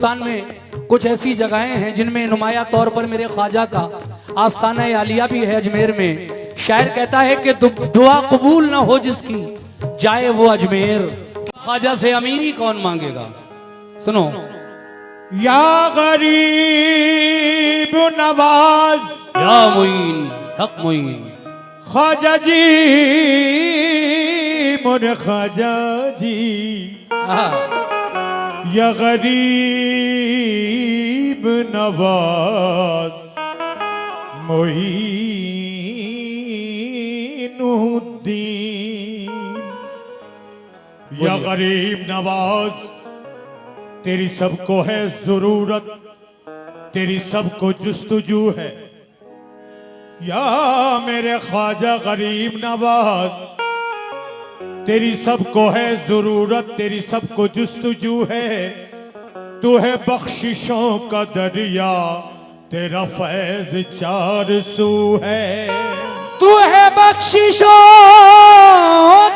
हिंदुस्तान में कुछ ऐसी जगहें हैं जिनमें नुमाया तौर पर मेरे ख्वाजा का आस्थाना आलिया भी है अजमेर में। शायर कहता है कि दुआ कबूल ना हो जिसकी जाए वो अजमेर। ख्वाजा से अमीरी कौन मांगेगा? सुनो। या गरीब नवाज या मुईन हक मुईन ख्वाजा जी मोरे ख्वाजा जी। या गरीब नवाज मोइनुद्दीन। या गरीब नवाज तेरी सबको है जरूरत, तेरी सबको जुस्तजू है। या मेरे ख्वाजा गरीब नवाज तेरी सबको है जरूरत, तेरी सबको जुस्तजू है। तू है बख्शिशों का दरिया, तेरा फैज चार सू है। तू है बख्शिशों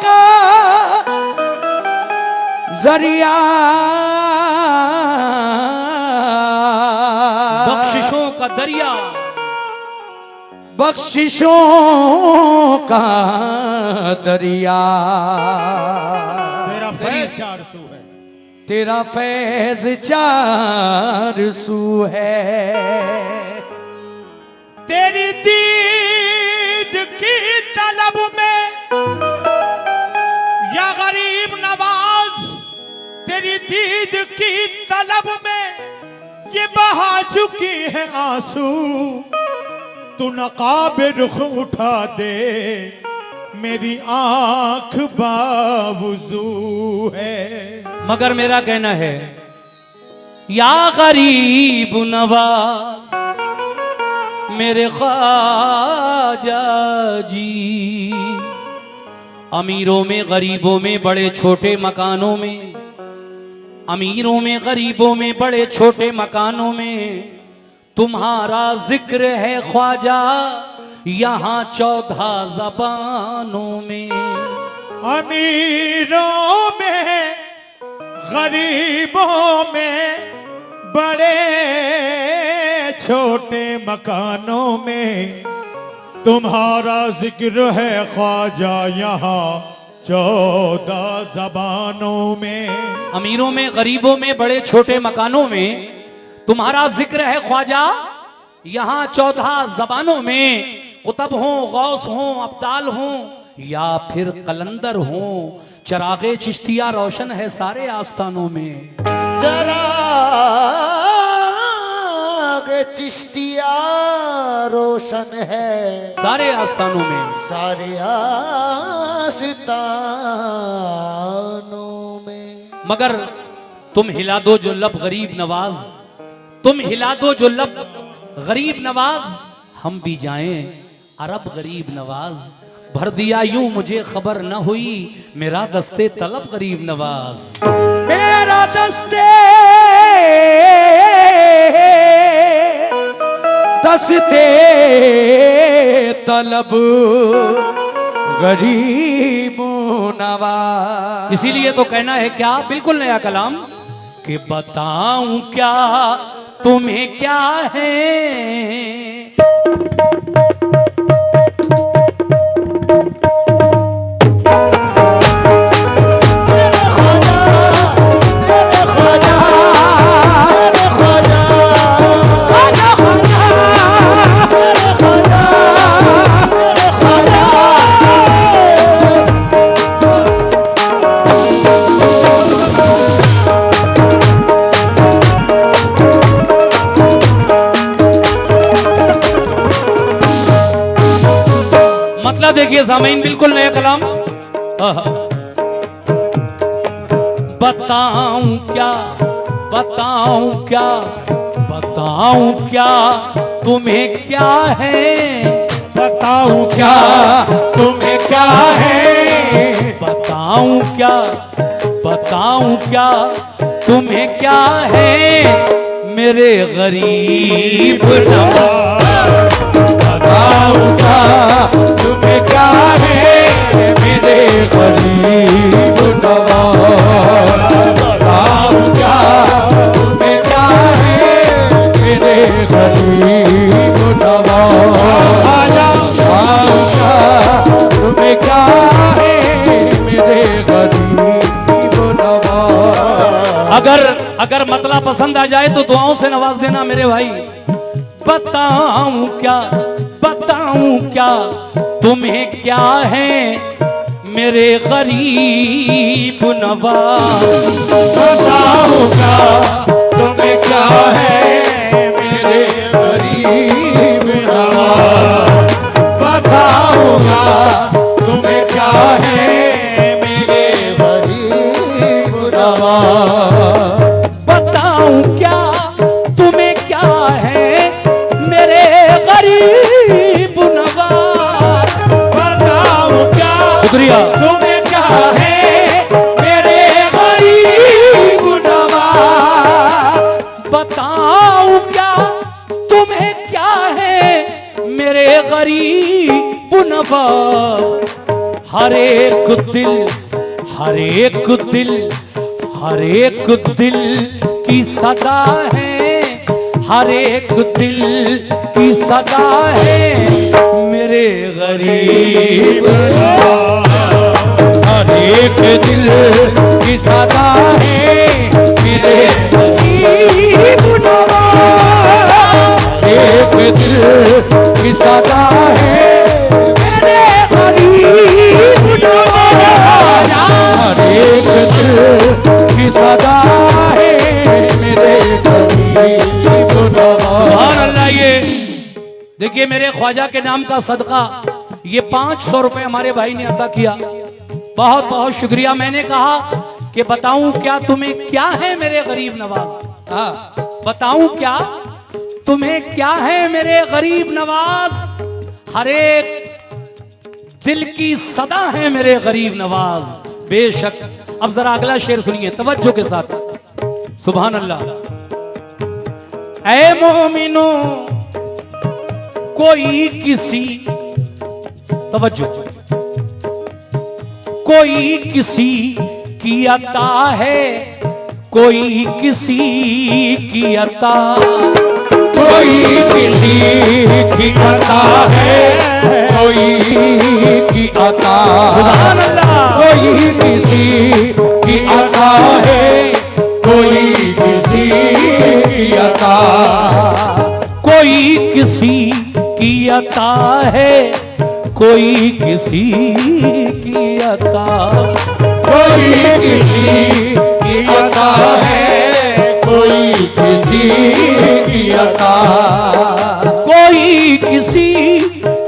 का जरिया, बख्शिशों का दरिया, बख्शिशों का दरिया। तेरा फैज चार सू है, तेरा फैज चार सू है। तेरी दीद की तलब में या गरीब नवाज, तेरी दीद की तलब में ये बहा चुकी है आंसू। तू नकाब रुख उठा दे, मेरी आंख बावुजू है। मगर मेरा कहना है या गरीब नवाज मेरे ख्वाजा जी। अमीरों में गरीबों में बड़े छोटे मकानों में, अमीरों में गरीबों में बड़े छोटे मकानों में तुम्हारा जिक्र है ख्वाजा, यहाँ 14 ज़बानों में। अमीरों में गरीबों में बड़े छोटे मकानों में तुम्हारा जिक्र है ख्वाजा, यहाँ 14 ज़बानों में। अमीरों में गरीबों में बड़े छोटे मकानों में तुम्हारा जिक्र है ख्वाजा, यहाँ 14 ज़बानों में। कुतब हों, गौस हों, अब्दाल हों या फिर कलंदर हों, चरागे चिश्तिया रोशन है सारे आस्थानों में। चरागे चिश्तिया रोशन है सारे आस्थानों में, सारे आस्थानों में। मगर तुम हिला दो जो लब गरीब नवाज, तुम हिला दो जो लब गरीब नवाज, हम भी जाएं अरब गरीब नवाज। भर दिया यूं मुझे खबर न हुई, मेरा दस्ते तलब गरीब नवाज। मेरा दस्ते तलब गरीब नवाज। इसीलिए तो कहना है क्या, बिल्कुल नया कलाम, कि बताऊं क्या तुम्हें क्या है। मतलब देखिए सामीन, बिल्कुल नया कलाम। बताऊं क्या, बताऊं क्या, बताऊं क्या तुम्हें क्या है। बताऊं क्या तुम्हें क्या है। बताऊं क्या, बताऊं क्या तुम्हें क्या है मेरे गरीब नवाज। बताऊं क्या तुम्हें क्या है मेरे गरीब नवाज। बताऊं क्या तुम्हें क्या अगर मतला पसंद आ जाए तो दुआओं से नवाज देना मेरे भाई। बताऊं क्या तुम्हें क्या है मेरे गरीब नवाज। बताऊंगा तुम्हें क्या है मेरे गरीब नवाज। बताऊंगा तुम्हें क्या है मेरे गरीब नवाज। बताऊं क्या तुम्हें क्या है मेरे गरीब नवाज। बताऊंगा शुक्रिया। तुम्हें क्या है मेरे गरीब नवाज। बताऊं क्या तुम्हें क्या है मेरे गरीब नवाज। हर एक दिल की सदा है, हर एक दिल की सदा है मेरे गरीब नवाज। हर एक दिल की सदा है मेरे गरीब नवाज। एक दिल की सदा है मेरे गरीब नवाज। एक दिल की सदा है मेरे गरीब नवाज। सुभान अल्लाह। ये देखिए मेरे ख्वाजा के नाम का सदका ये 500 रुपए हमारे भाई ने अदा किया। बहुत बहुत शुक्रिया। मैंने कहा कि बताऊं क्या तुम्हें क्या है मेरे गरीब नवाज। हाँ, बताऊं क्या तुम्हें क्या है मेरे गरीब नवाज। हर एक दिल की सदा है मेरे गरीब नवाज। बेशक। अब जरा अगला शेर सुनिए तवज्जो के साथ। सुभान अल्लाह। ऐ मोमिनो कोई किसी, तवज्जो, कोई किसी की अता है, कोई किसी की अता। कोई किसी की अता है, कोई की अता। सुभान अल्लाह। कोई किसी की अता है, कोई किसी की अता। कोई किसी की अता है, कोई किसी की अता। कोई किसी की अता है, कोई किसी की अता। कोई किसी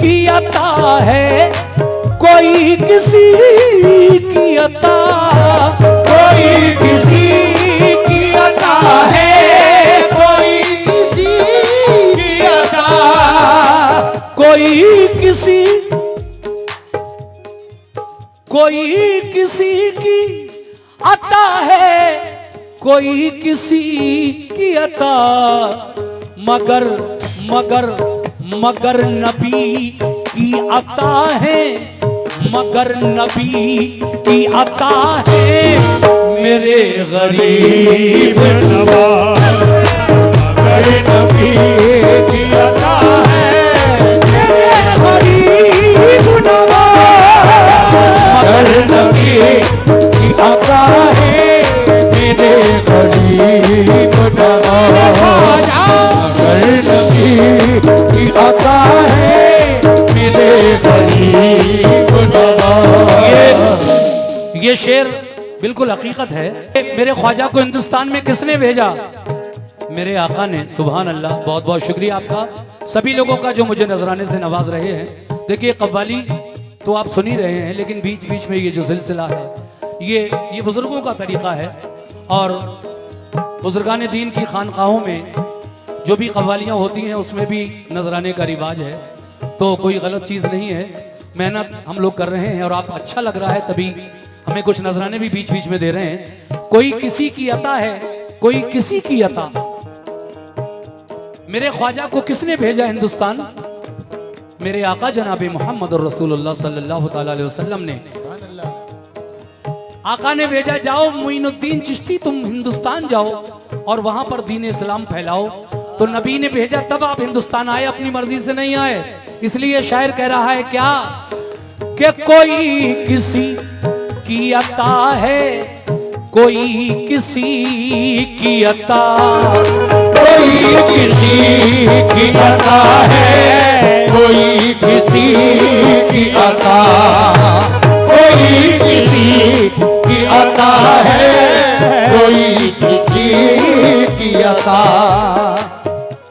की अता है, कोई किसी की अता। कोई किसी की अता है, कोई किसी की अता। कोई किसी की अता है, कोई किसी की अता। मगर नबी की अता है, मगर नबी की अता है मेरे गरीब नवाज। मगर नबी की अता है मेरे गरीब नवाज। मगर नबी की अता है मेरे गरीब नवाज। मगर नबी की अता है मेरे गरीब नवाज। ये शेर बिल्कुल हकीकत है। मेरे ख्वाजा को हिंदुस्तान में किसने भेजा? मेरे आका ने। सुभान अल्लाह। बहुत बहुत शुक्रिया आपका, सभी लोगों का जो मुझे नजराने से नवाज रहे हैं। देखिए कव्वाली तो आप सुन ही रहे हैं, लेकिन बीच बीच में ये जो सिलसिला है ये बुजुर्गों का तरीका है। और बुजुर्गान दीन की खानकाहों में जो भी कव्वालियाँ होती हैं उसमें भी नजराने का रिवाज है, तो कोई गलत चीज़ नहीं है। मेहनत हम लोग कर रहे हैं और आप अच्छा लग रहा है तभी हमें कुछ नजराने भी बीच बीच में दे रहे हैं। कोई किसी की अता है, कोई किसी की अता। मेरे ख्वाजा को किसने भेजा हिंदुस्तान? मेरे आका जनाबे मोहम्मद रसूलुल्लाह सल्लल्लाहु अलैहि वसल्लम ने। आका ने भेजा, जाओ मोइनुद्दीन चिश्ती तुम हिंदुस्तान जाओ और वहां पर दीन इस्लाम फैलाओ। तो नबी ने भेजा तब आप हिंदुस्तान आए, अपनी मर्जी से नहीं आए। इसलिए शायर कह रहा है क्या कि कोई किसी की अता है, कोई किसी की अता, कोई किसी की अता है, कोई किसी की अता, कोई किसी की अता है, कोई किसी की अता,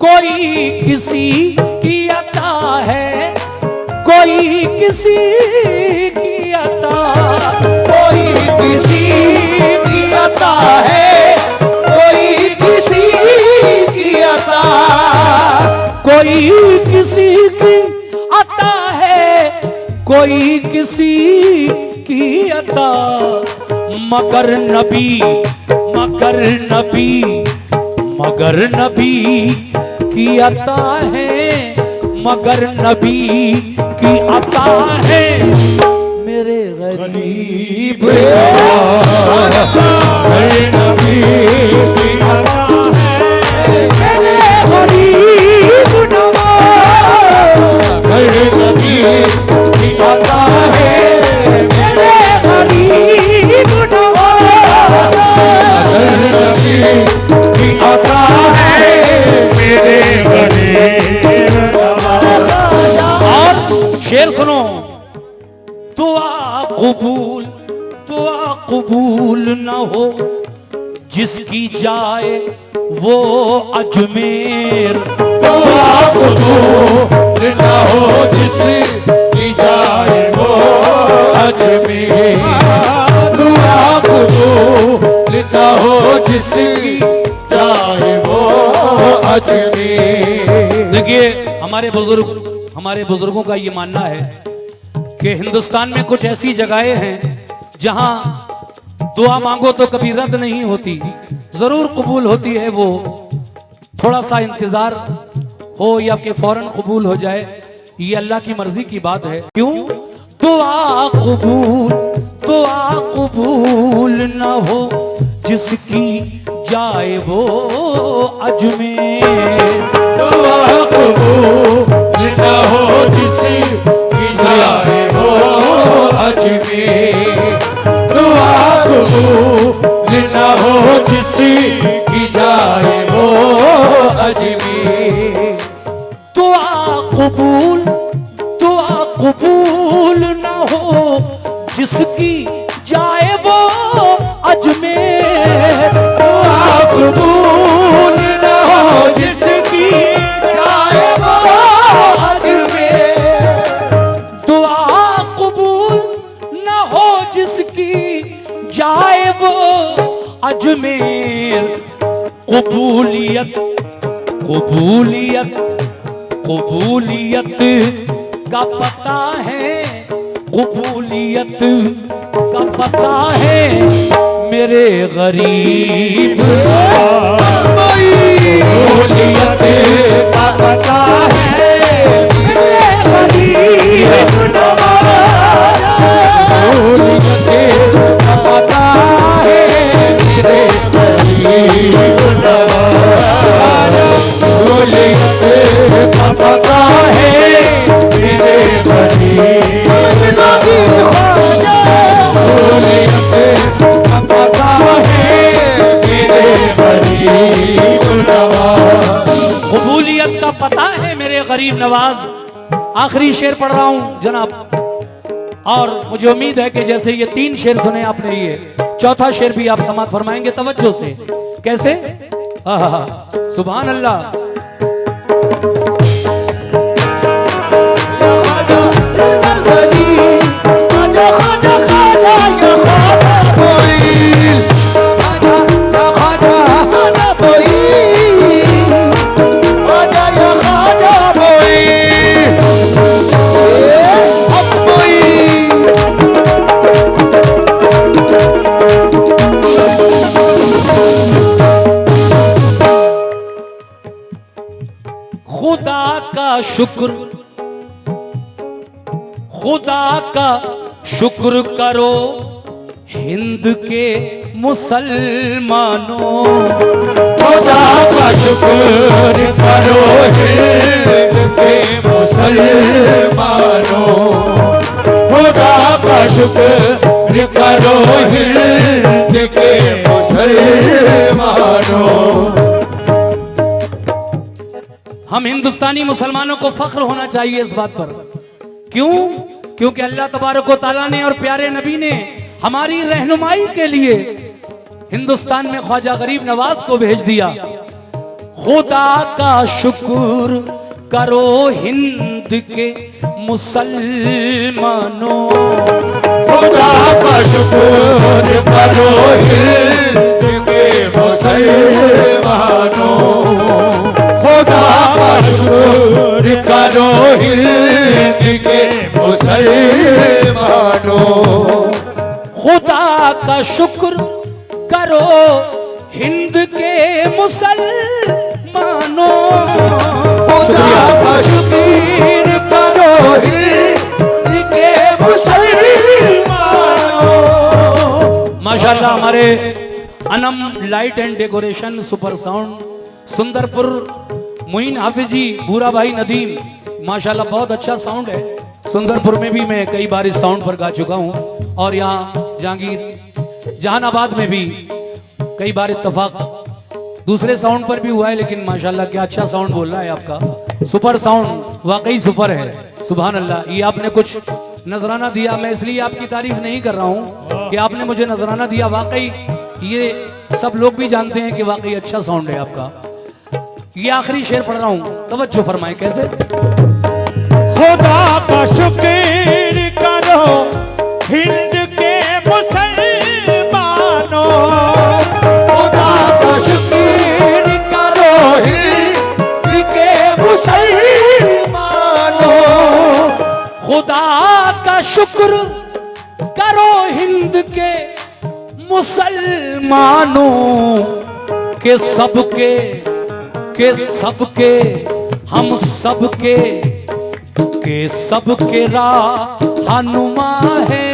कोई किसी की अता है, कोई किसी की अता, कोई किसी की अता है, कोई किसी की अता, कोई किसी की अता है, कोई किसी की अता, मगर नबी, मगर नबी, मगर नबी की अता है, मगर नबी की अता है, मेरे गरीब नबी की अता है, मेरे गरीब नवाज, नबी की अता है, मेरे गरीब नवाज, नबी की अता है, मेरे गरीब नवाज। और शेर सुनो, दुआ कबूल, दुआ कबूल न हो जिसकी जाए वो अजमेर, दुआ कबूल न हो जिसकी जाए वो अजमेर, दुआ कबूल न हो जिसकी जाए वो अजमेर। देखिए हमारे बुजुर्गों का ये मानना है कि हिंदुस्तान में कुछ ऐसी जगहें हैं जहां दुआ मांगो तो कभी रद्द नहीं होती, जरूर कबूल होती है। वो थोड़ा सा इंतजार हो या कि फौरन कबूल हो जाए, ये अल्लाह की मर्जी की बात है। क्यों? दुआ कबूल न हो जिसकी जाए वो अजमेर, दुआ कबूल न हो जिसकी जाए वो अजमेर, दुआ कबूल न हो जिसकी जाए वो अजमेर, दुआ कबूल न हो जिसकी जाए वो अजमेर, दुआ कबूल न हो जिसकी जाए वो अजमेर, दुआ कबूल न हो जिसकी जाए वो अजमेर, कबूलियत कबूलियत कबूलियत का पता है, कबूलियत का पता है, मेरे गरीब कबूलियत का पता है, मेरे गरीब नवाज, कबूलियत का पता है, मेरे गरीब नवाज, कबूलियत का पता है, मेरे गरीब नवाज, कबूलियत का पता है, मेरे गरीब नवाज। कबूलियत का पता है मेरे गरीब नवाज। आखिरी शेर पढ़ रहा हूं जनाब, और मुझे उम्मीद है कि जैसे ये 3 शेर सुने आपने, ये चौथा शेर भी आप समाप्त फरमाएंगे तवज्जो से। कैसे? आहा, सुभान अल्लाह। खुदा का शुक्र करो हिंद के मुसलमानों, खुदा का शुक्र करो हिंद के मुसलमानों, खुदा का शुक्र करो हिंद के मुसलमानों। हम हिंदुस्तानी मुसलमानों को फख्र होना चाहिए इस बात पर। क्यों? क्योंकि अल्लाह तबारक व तआला ने और प्यारे नबी ने हमारी रहनुमाई के लिए हिंदुस्तान में ख्वाजा गरीब नवाज को भेज दिया। खुदा का शुक्र करो हिंद के मुसलमानों। खुदा का शुक्र करो हिंद के मुसलमानों। खुदा का शुक्र करो हिंद के मुसलमानों। खुदा का शुक्र करो हिंद के मुसलमानों। खुदा का शुक्र करो हिंद के मुसलमानों। माशाल्लाह हमारे Anam light and decoration super sound Sundarpur Muin Hafiz ji, Bura भाई नदीम, माशाल्लाह बहुत अच्छा साउंड है। सुंदरपुर में भी मैं कई बार इस साउंड पर गा चुका हूँ और यहाँ जहांगीर जहानाबाद में भी कई बार इत्तेफाक दूसरे साउंड पर भी हुआ है। लेकिन माशाल्लाह क्या अच्छा साउंड बोल रहा है आपका, सुपर साउंड, वाकई सुपर है। सुभान अल्लाह। ये आपने कुछ नजराना दिया, मैं इसलिए आपकी तारीफ नहीं कर रहा हूँ कि आपने मुझे नजराना दिया, वाकई ये सब लोग भी जानते हैं कि वाकई अच्छा साउंड है आपका। ये आखिरी शेर पढ़ रहा हूँ, तवज्जो फरमाएं। कैसे? खुदा का शुक्र करो हिंद के मुसलमानों। खुदा का शुक्र करो हिंद के मुसलमानों। खुदा का शुक्र करो हिंद के मुसलमानों के सबके हम सबके रहनुमा है।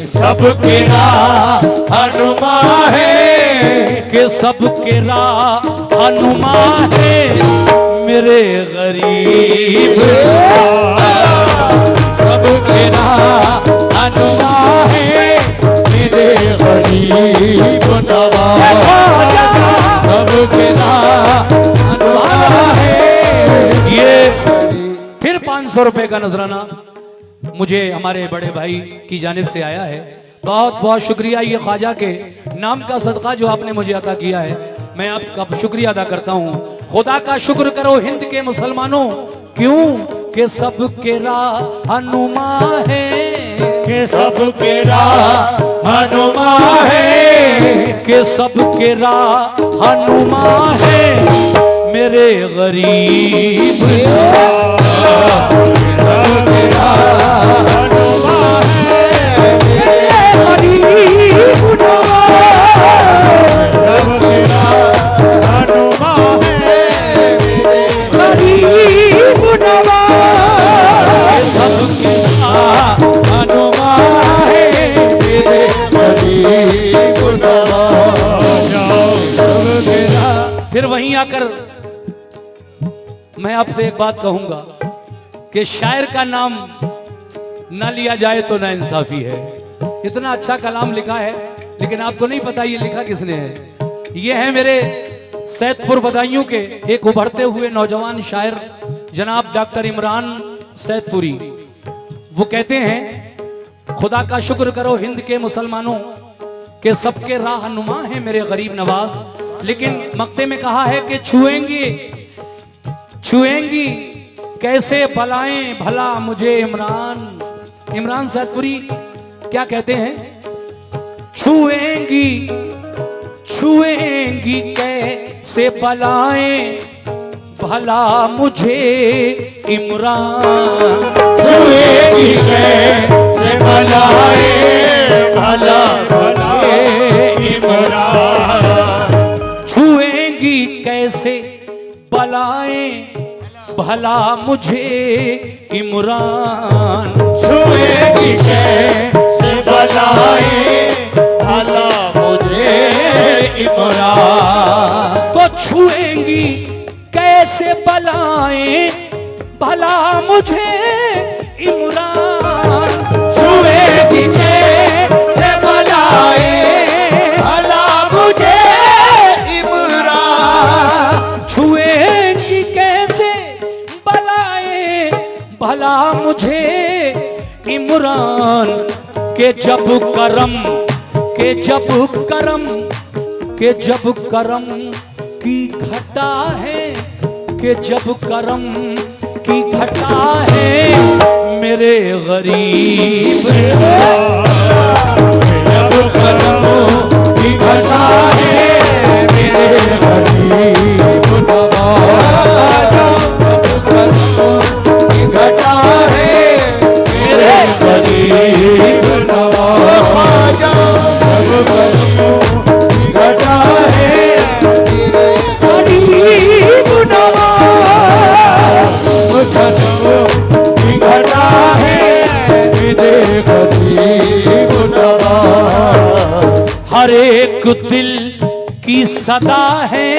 सबके रहनुमा है। के सबके रहनुमा है मेरे गरीब। सबके रहनुमा है मेरे गरीब नवाज। सबके रहनुमा है। ये फिर 500 रुपए का नजराना मुझे हमारे बड़े भाई की जानिब से आया है। बहुत बहुत शुक्रिया। ये ख्वाजा के नाम का सदका जो आपने मुझे अता किया है, मैं आपका शुक्रिया अदा करता हूँ। खुदा का शुक्र करो हिंद के मुसलमानों, क्यों कि सबके रहनुमा है। के सबके रहनुमा है। के सबके रहनुमा है मेरे गरीब। सबके रहनुमा है मेरे गरीब नवाज। सबके रहनुमा है मेरे गरीब नवाज। सबके रहनुमा है मेरे गरीब नवाज। फिर वहीं आकर मैं आपसे एक बात कहूंगा कि शायर का नाम ना लिया जाए तो ना इंसाफी है। इतना अच्छा कलाम लिखा है, लेकिन आपको नहीं पता ये लिखा किसने है। ये है मेरे सैदपुर बदायूं के एक उभरते हुए नौजवान शायर जनाब डॉक्टर इमरान सैदपुरी। वो कहते हैं खुदा का शुक्र करो हिंद के मुसलमानों के सबके रहनुमा है मेरे गरीब नवाज। लेकिन मक्ते में कहा है कि छुएंगी कैसे बलाएं भला मुझे इमरान सैदपुरी क्या कहते हैं? छुएंगी कैसे बलाएं भला मुझे इमरान। छुएंगी कैसे बलाएं भला मुझे इमरान। छुएंगी कैसे बलाएं भला मुझे इमरान। छुएंगी कैसे बलाएं भला मुझे इमरान। तो छुएंगी कैसे बलाएं भला मुझे इमरान। छुएंगी कैसे मिला मुझे इमरान के जब करम की घटा है, के जब करम की घटा है मेरे गरीब जब करम की घटा है मेरे गरीब नवाज, जब करम की घटा है मेरे गरीब नवाज, जब करम की घटा है मेरे गरीब नवाज, करम की घटा है मेरे गरीब नवाज। हर एक दिल की सदा है,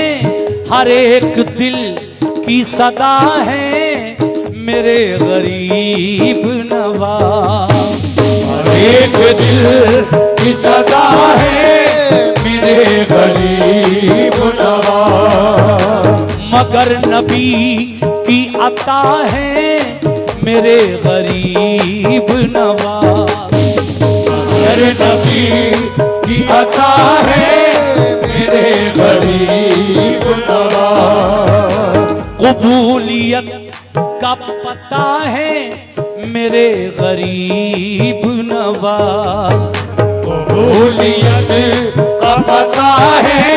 हर एक दिल की सदा है मेरे गरीब नवाज। हर एक दिल की सदा है मेरे गरीब नवाज, मगर नबी की अता है मेरे गरीब नवाज। मगर नबी की अता है मेरे गरीब नवाज। कबूलियत का पता है मेरे गरीब नवाज। कबूलियत का पता है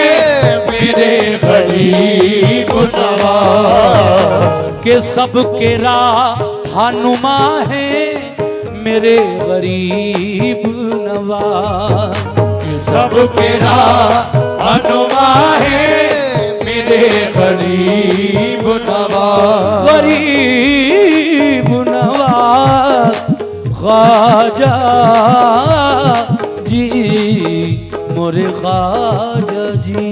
मेरे गरीब नवाज। के सबके रहनुमा है मेरे गरीब नवाज। सबके रहनुमा है मेरे गरीब नवाज। गरीब नवाज ख्वाजा जी, मोरे ख्वाजा जी।